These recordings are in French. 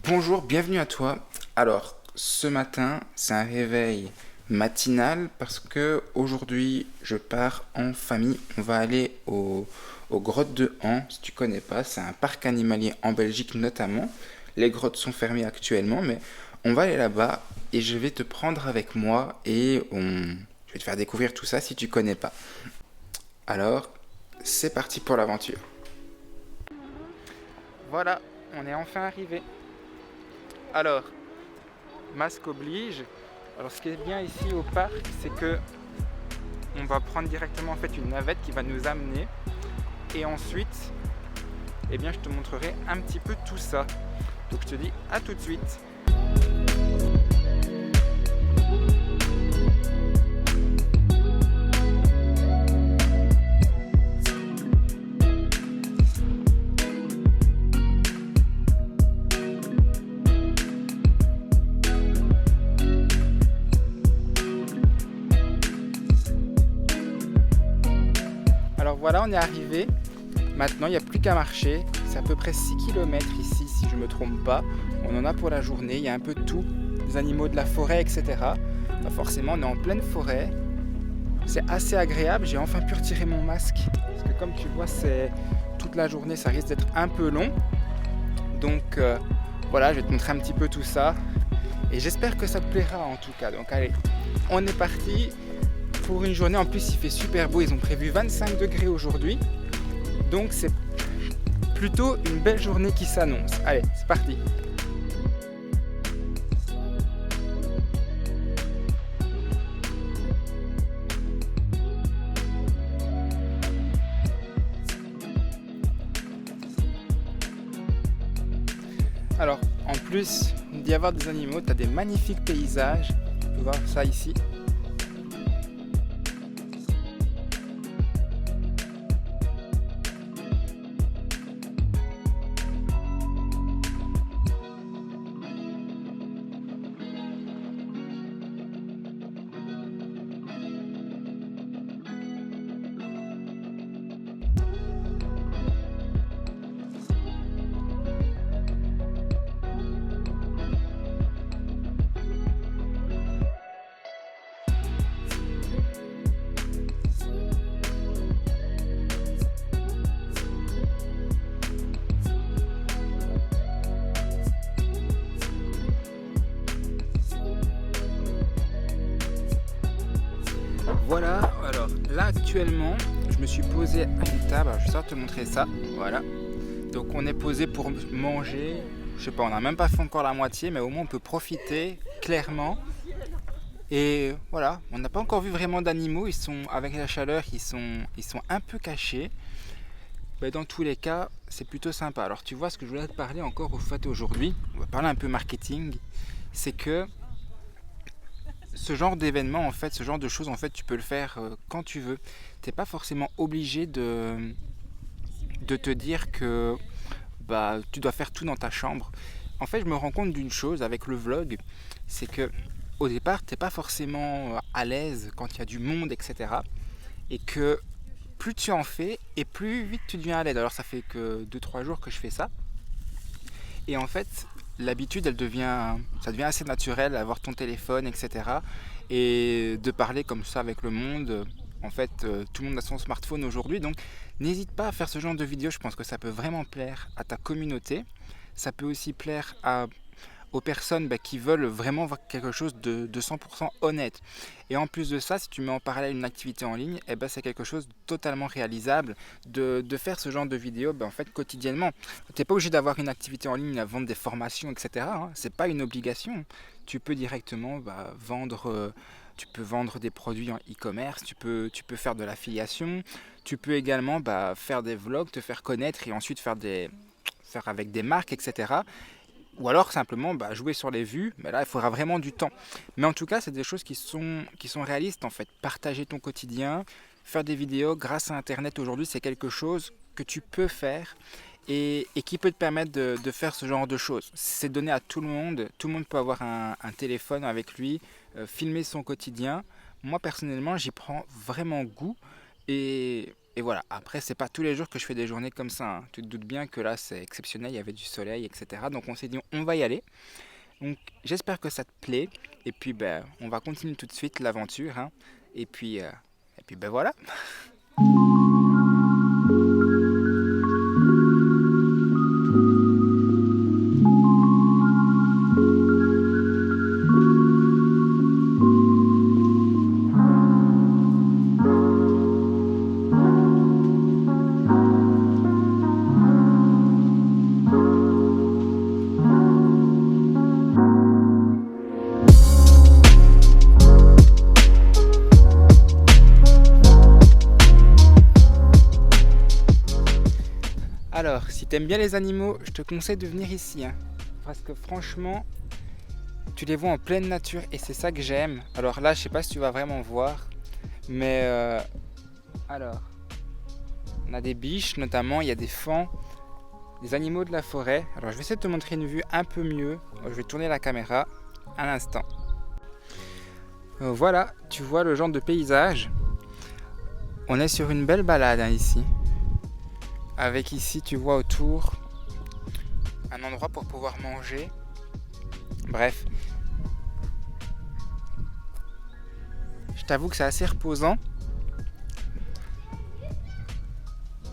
Bonjour, bienvenue à toi. Alors, ce matin, c'est un réveil matinal parce que aujourd'hui, je pars en famille. On va aller aux grottes de Han, si tu connais pas. C'est un parc animalier en Belgique notamment. Les grottes sont fermées actuellement, mais on va aller là-bas et je vais te prendre avec moi je vais te faire découvrir tout ça si tu connais pas. Alors, c'est parti pour l'aventure. Voilà, on est enfin arrivé. Alors, masque oblige. Alors ce qui est bien ici au parc, c'est que on va prendre directement en fait une navette qui va nous amener et ensuite, eh bien, je te montrerai un petit peu tout ça. Donc je te dis à tout de suite. Alors voilà, on est arrivé. Maintenant, il n'y a plus qu'à marcher. C'est à peu près 6 km ici, si je ne me trompe pas. On en a pour la journée. Il y a un peu de tout. Des animaux de la forêt, etc. Bah forcément, on est en pleine forêt. C'est assez agréable. J'ai enfin pu retirer mon masque. Parce que comme tu vois, c'est toute la journée. Ça risque d'être un peu long. Donc voilà, je vais te montrer un petit peu tout ça. Et j'espère que ça te plaira en tout cas. Donc allez, on est parti pour une journée. En plus, il fait super beau. Ils ont prévu 25 degrés aujourd'hui. Donc c'est plutôt une belle journée qui s'annonce. Allez, c'est parti. Alors, en plus d'y avoir des animaux, tu as des magnifiques paysages. Tu peux voir ça ici. Voilà, alors là actuellement, je me suis posé à une table, alors, je vais te montrer ça, voilà. Donc on est posé pour manger, je sais pas, on n'a même pas fait encore la moitié, mais au moins on peut profiter clairement. Et voilà, on n'a pas encore vu vraiment d'animaux, ils sont, avec la chaleur, ils sont un peu cachés. Mais dans tous les cas, c'est plutôt sympa. Alors tu vois, ce que je voulais te parler encore au fait aujourd'hui, on va parler un peu marketing, c'est que ce genre d'événement, en fait, ce genre de choses, en fait, tu peux le faire quand tu veux. T'es pas forcément obligé de te dire que bah, tu dois faire tout dans ta chambre. En fait, je me rends compte d'une chose avec le vlog, c'est que au départ, t'es pas forcément à l'aise quand il y a du monde, etc. Et que plus tu en fais, et plus vite tu deviens à l'aise. Alors ça fait que 2-3 jours que je fais ça. Et en fait, l'habitude, ça devient assez naturel, avoir ton téléphone, etc. Et de parler comme ça avec le monde. En fait, tout le monde a son smartphone aujourd'hui, donc n'hésite pas à faire ce genre de vidéo. Je pense que ça peut vraiment plaire à ta communauté. Ça peut aussi plaire aux personnes qui veulent vraiment voir quelque chose de 100% honnête. Et en plus de ça, si tu mets en parallèle une activité en ligne, c'est quelque chose de totalement réalisable de faire ce genre de vidéo en fait, quotidiennement. Tu n'es pas obligé d'avoir une activité en ligne à vendre des formations, etc. Hein. Ce n'est pas une obligation. Tu peux directement vendre... tu peux vendre des produits en e-commerce, tu peux faire de l'affiliation, tu peux également faire des vlogs, te faire connaître et ensuite faire avec des marques, etc. Ou alors simplement jouer sur les vues, mais là il faudra vraiment du temps. Mais en tout cas, c'est des choses qui sont réalistes en fait. Partager ton quotidien, faire des vidéos grâce à Internet aujourd'hui, c'est quelque chose que tu peux faire et qui peut te permettre de faire ce genre de choses. C'est donné à tout le monde peut avoir un téléphone avec lui, filmer son quotidien. Moi personnellement, j'y prends vraiment goût et Et voilà, après c'est pas tous les jours que je fais des journées comme ça, hein. Tu te doutes bien que là c'est exceptionnel, il y avait du soleil, etc. Donc on s'est dit on va y aller. Donc j'espère que ça te plaît. Et puis ben, on va continuer tout de suite l'aventure, hein. Et puis, euh, et puis ben voilà. Alors, si t'aimes bien les animaux, je te conseille de venir ici, hein. Parce que franchement, tu les vois en pleine nature et c'est ça que j'aime. Alors là, je sais pas si tu vas vraiment voir, mais alors, on a des biches notamment, il y a des faons, des animaux de la forêt. Alors je vais essayer de te montrer une vue un peu mieux. Je vais tourner la caméra un instant. Voilà, tu vois le genre de paysage. On est sur une belle balade, hein, ici. Avec ici, tu vois autour un endroit pour pouvoir manger. Bref, je t'avoue que c'est assez reposant.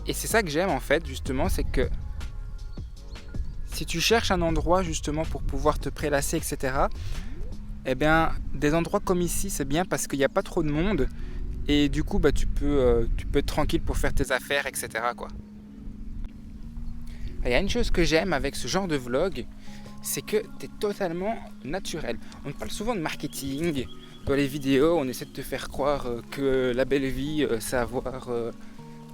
Et c'est ça que j'aime en fait, justement, c'est que si tu cherches un endroit justement pour pouvoir te prélasser, etc., eh bien, des endroits comme ici, c'est bien parce qu'il n'y a pas trop de monde. Et du coup, bah, tu peux être tranquille pour faire tes affaires, etc., quoi. Il y a une chose que j'aime avec ce genre de vlog, c'est que tu es totalement naturel. On parle souvent de marketing. Dans les vidéos, on essaie de te faire croire que la belle vie, c'est avoir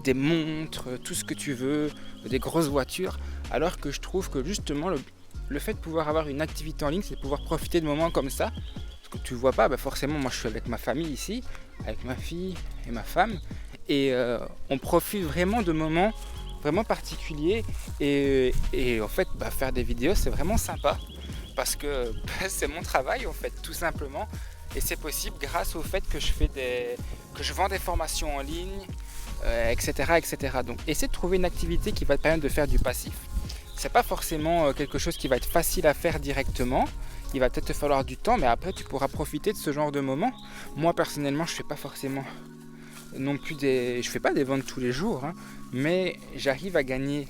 des montres, tout ce que tu veux, des grosses voitures. Alors que je trouve que justement, le fait de pouvoir avoir une activité en ligne, c'est de pouvoir profiter de moments comme ça. Parce que tu ne vois pas, bah forcément, moi je suis avec ma famille ici, avec ma fille et ma femme. Et on profite vraiment de moments vraiment particulier et en fait faire des vidéos c'est vraiment sympa parce que c'est mon travail en fait tout simplement et c'est possible grâce au fait que je vends des formations en ligne, etc. Donc essaie de trouver une activité qui va te permettre de faire du passif. C'est pas forcément quelque chose qui va être facile à faire directement, il va peut-être te falloir du temps, mais après tu pourras profiter de ce genre de moments. Moi personnellement je fais pas forcément non plus je fais pas des ventes tous les jours, hein, mais j'arrive à gagner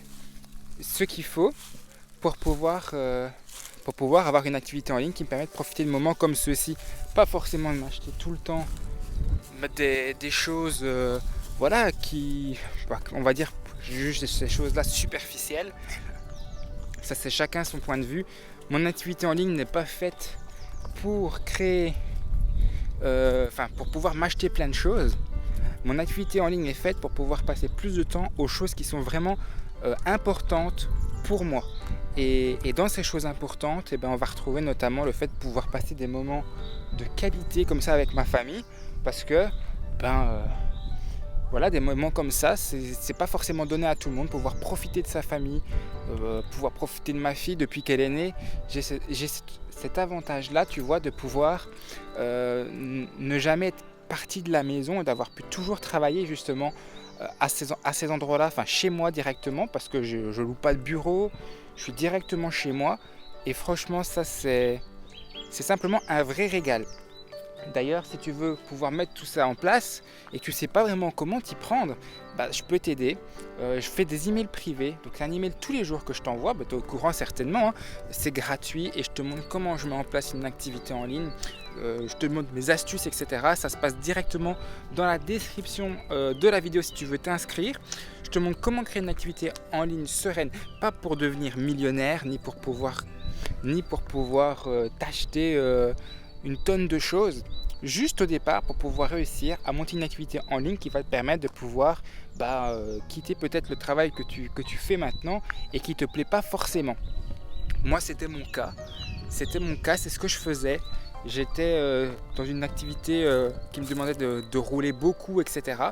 ce qu'il faut pour pouvoir avoir une activité en ligne qui me permet de profiter de moments comme ceux-ci. Pas forcément de m'acheter tout le temps des choses voilà, on va dire juste ces choses-là superficielles. Ça c'est chacun son point de vue. Mon activité en ligne n'est pas faite pour créer pour pouvoir m'acheter plein de choses. Mon activité en ligne est faite pour pouvoir passer plus de temps aux choses qui sont vraiment importantes pour moi. Et dans ces choses importantes, on va retrouver notamment le fait de pouvoir passer des moments de qualité comme ça avec ma famille. Parce que, voilà, des moments comme ça, c'est pas forcément donné à tout le monde. Pouvoir profiter de sa famille, pouvoir profiter de ma fille depuis qu'elle est née. J'ai cet avantage-là, tu vois, de pouvoir ne jamais être partie de la maison et d'avoir pu toujours travailler justement à ces endroits-là, chez moi directement, parce que je loue pas le bureau, je suis directement chez moi et franchement ça c'est simplement un vrai régal. D'ailleurs, si tu veux pouvoir mettre tout ça en place et que tu ne sais pas vraiment comment t'y prendre, je peux t'aider. Je fais des emails privés, donc c'est un email tous les jours que je t'envoie, tu es au courant certainement, hein. C'est gratuit et je te montre comment je mets en place une activité en ligne. Je te montre mes astuces, etc. Ça se passe directement dans la description de la vidéo si tu veux t'inscrire. Je te montre comment créer une activité en ligne sereine, pas pour devenir millionnaire, ni pour pouvoir t'acheter une tonne de choses, juste au départ pour pouvoir réussir à monter une activité en ligne qui va te permettre de pouvoir quitter peut-être le travail que tu fais maintenant et qui ne te plaît pas forcément. Moi c'était mon cas, c'est ce que je faisais. J'étais dans une activité qui me demandait de rouler beaucoup, etc.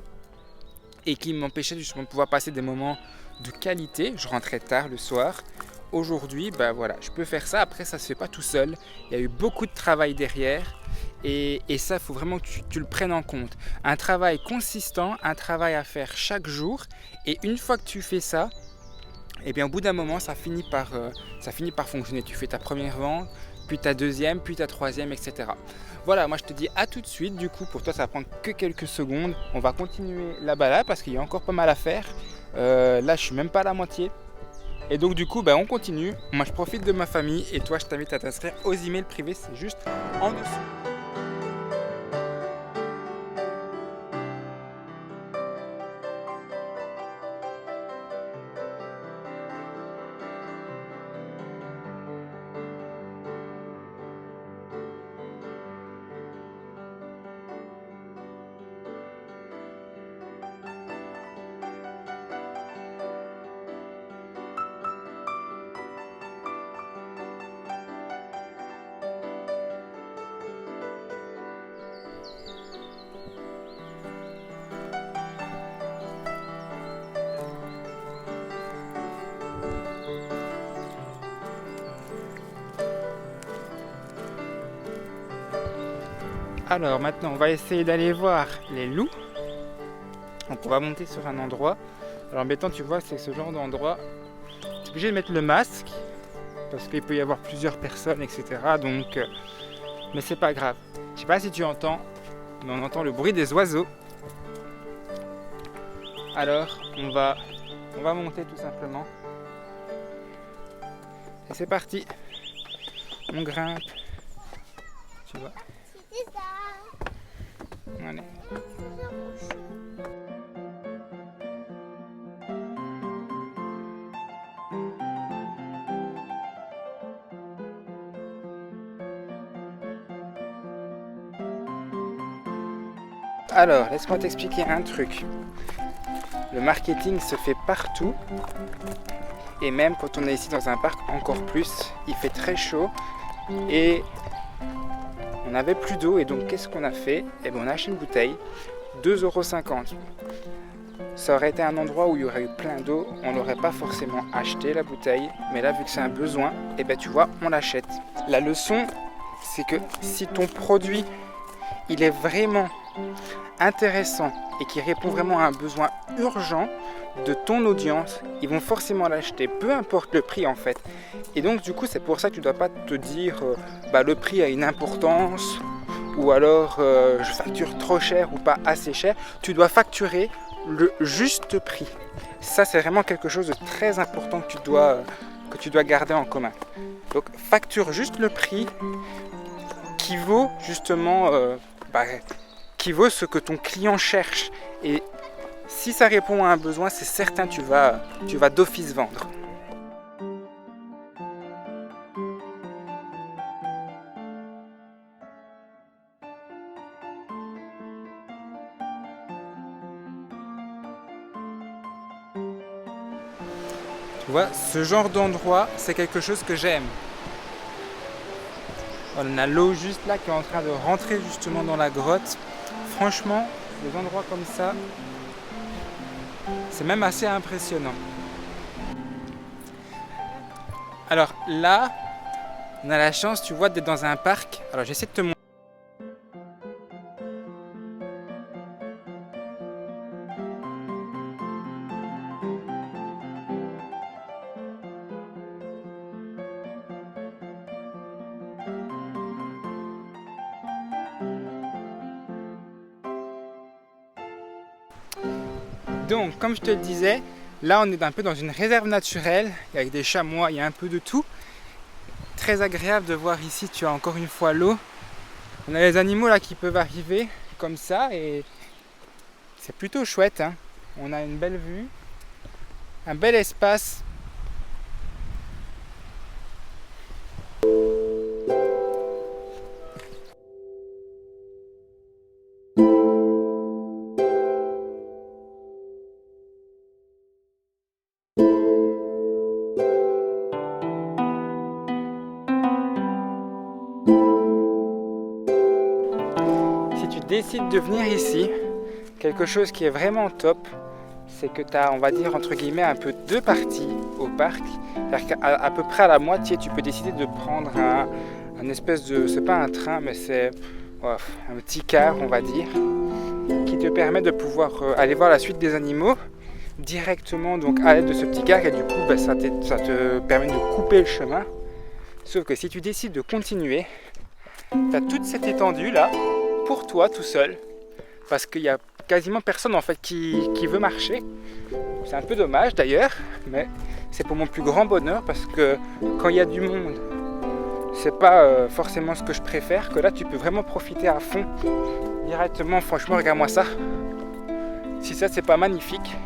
et qui m'empêchait justement de pouvoir passer des moments de qualité. Je rentrais tard le soir. Aujourd'hui, voilà, je peux faire ça. Après, ça se fait pas tout seul. Il y a eu beaucoup de travail derrière Et ça, il faut vraiment que tu le prennes en compte. Un travail consistant, un travail à faire chaque jour. Et une fois que tu fais ça, et bien au bout d'un moment, ça finit par fonctionner. Tu fais ta première vente, puis ta deuxième, puis ta troisième, etc. Voilà, moi je te dis à tout de suite. Du coup, pour toi, ça va prendre que quelques secondes. On va continuer la balade parce qu'il y a encore pas mal à faire. Là, je suis même pas à la moitié. Et donc du coup, on continue. Moi, je profite de ma famille et toi, je t'invite à t'inscrire aux emails privés. C'est juste en dessous. Alors maintenant, on va essayer d'aller voir les loups. Donc on va monter sur un endroit. Alors embêtant, tu vois, c'est ce genre d'endroit. Tu es obligé de mettre le masque parce qu'il peut y avoir plusieurs personnes, etc. Donc, mais c'est pas grave. Je sais pas si tu entends, mais on entend le bruit des oiseaux. Alors on va monter tout simplement. Et c'est parti. On grimpe. Tu vois. Allez. Alors, laisse-moi t'expliquer un truc. Le marketing se fait partout. Et même quand on est ici dans un parc, encore plus. Il fait très chaud. Et on n'avait plus d'eau. Et donc, qu'est-ce qu'on a fait? On a acheté une bouteille. 2,50 €. Ça aurait été un endroit où il y aurait eu plein d'eau. On n'aurait pas forcément acheté la bouteille. Mais là, vu que c'est un besoin, tu vois, on l'achète. La leçon, c'est que si ton produit, il est vraiment intéressant et qui répond vraiment à un besoin urgent de ton audience, ils vont forcément l'acheter, peu importe le prix en fait. Et donc du coup, c'est pour ça que tu ne dois pas te dire le prix a une importance ou alors je facture trop cher ou pas assez cher. Tu dois facturer le juste prix. Ça, c'est vraiment quelque chose de très important que tu dois garder en commun. Donc facture juste le prix qui vaut justement qui vaut ce que ton client cherche. Et si ça répond à un besoin, c'est certain, tu vas d'office vendre. Tu vois, ce genre d'endroit, c'est quelque chose que j'aime. On a l'eau juste là qui est en train de rentrer justement dans la grotte. Franchement, des endroits comme ça, c'est même assez impressionnant. Alors là, on a la chance, tu vois, d'être dans un parc. Alors j'essaie de te montrer. Donc, comme je te le disais, là on est un peu dans une réserve naturelle, avec des chamois, il y a un peu de tout. Très agréable de voir ici, tu as encore une fois l'eau. On a les animaux là qui peuvent arriver comme ça et c'est plutôt chouette, hein. On a une belle vue, un bel espace. Décide de venir ici, quelque chose qui est vraiment top, c'est que tu as, on va dire entre guillemets, un peu deux parties au parc. C'est-à-dire qu'à peu près à la moitié, tu peux décider de prendre un espèce de, c'est pas un train, mais c'est, un petit car on va dire, qui te permet de pouvoir aller voir la suite des animaux directement donc à l'aide de ce petit car, et du coup ça te permet de couper le chemin. Sauf que si tu décides de continuer, tu as toute cette étendue là pour toi tout seul, parce qu'il y a quasiment personne en fait qui veut marcher. C'est un peu dommage d'ailleurs, mais c'est pour mon plus grand bonheur, parce que quand il y a du monde, c'est pas forcément ce que je préfère, que là tu peux vraiment profiter à fond directement. Franchement, regarde-moi ça. Si ça c'est pas magnifique,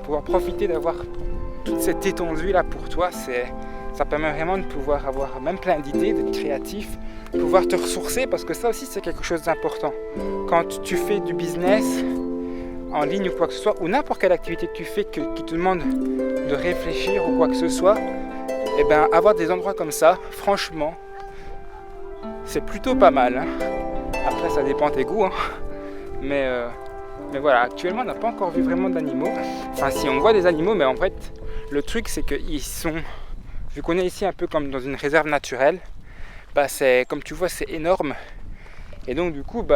pouvoir profiter d'avoir toute cette étendue là pour toi, ça permet vraiment de pouvoir avoir même plein d'idées, d'être créatif, pouvoir te ressourcer, parce que ça aussi c'est quelque chose d'important. Quand tu fais du business en ligne ou quoi que ce soit, ou n'importe quelle activité que tu fais qui te demande de réfléchir ou quoi que ce soit, et ben avoir des endroits comme ça, franchement, c'est plutôt pas mal, hein. Après ça dépend de tes goûts, hein. Mais voilà, actuellement on n'a pas encore vu vraiment d'animaux. Enfin si, on voit des animaux, mais en fait le truc c'est qu'ils sont, vu qu'on est ici un peu comme dans une réserve naturelle, c'est, comme tu vois, c'est énorme. Et donc du coup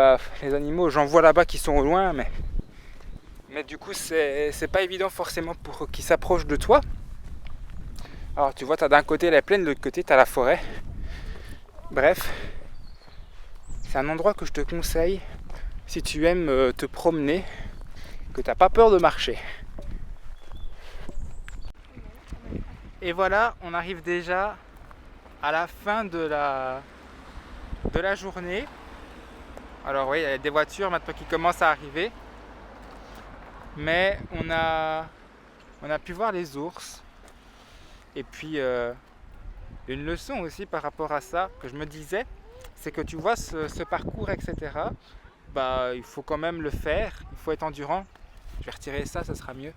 les animaux, j'en vois là-bas qui sont au loin, mais du coup c'est pas évident forcément pour qu'ils s'approchent de toi. Alors tu vois, tu as d'un côté la plaine, de l'autre côté tu as la forêt. Bref, c'est un endroit que je te conseille si tu aimes te promener, que tu n'as pas peur de marcher. Et voilà, on arrive déjà à la fin de la journée. Alors oui, il y a des voitures maintenant qui commencent à arriver. Mais on a pu voir les ours. Et puis une leçon aussi par rapport à ça que je me disais, c'est que tu vois ce parcours, etc. Il faut quand même le faire, il faut être endurant. Je vais retirer ça, ça sera mieux.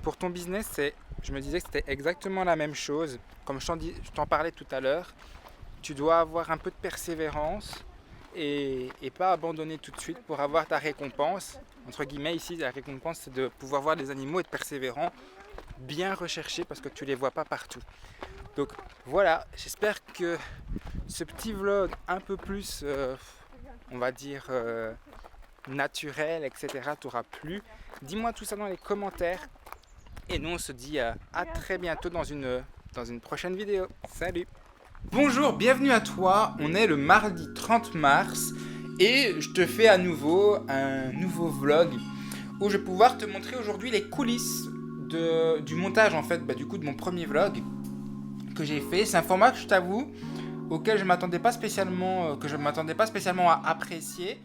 Pour ton business, je me disais que c'était exactement la même chose. Comme je t'en parlais tout à l'heure, tu dois avoir un peu de persévérance et pas abandonner tout de suite pour avoir ta récompense. Entre guillemets, ici, la récompense, c'est de pouvoir voir les animaux, être persévérant, bien recherché, parce que tu ne les vois pas partout. Donc voilà, j'espère que ce petit vlog un peu plus, on va dire, naturel, etc. t'aura plu. Dis-moi tout ça dans les commentaires. Et nous on se dit à très bientôt dans une prochaine vidéo. Salut! Bonjour, bienvenue à toi. On est le mardi 30 mars et je te fais à nouveau un nouveau vlog où je vais pouvoir te montrer aujourd'hui les coulisses du montage en fait, du coup de mon premier vlog que j'ai fait. C'est un format que je t'avoue auquel je m'attendais pas spécialement, à apprécier.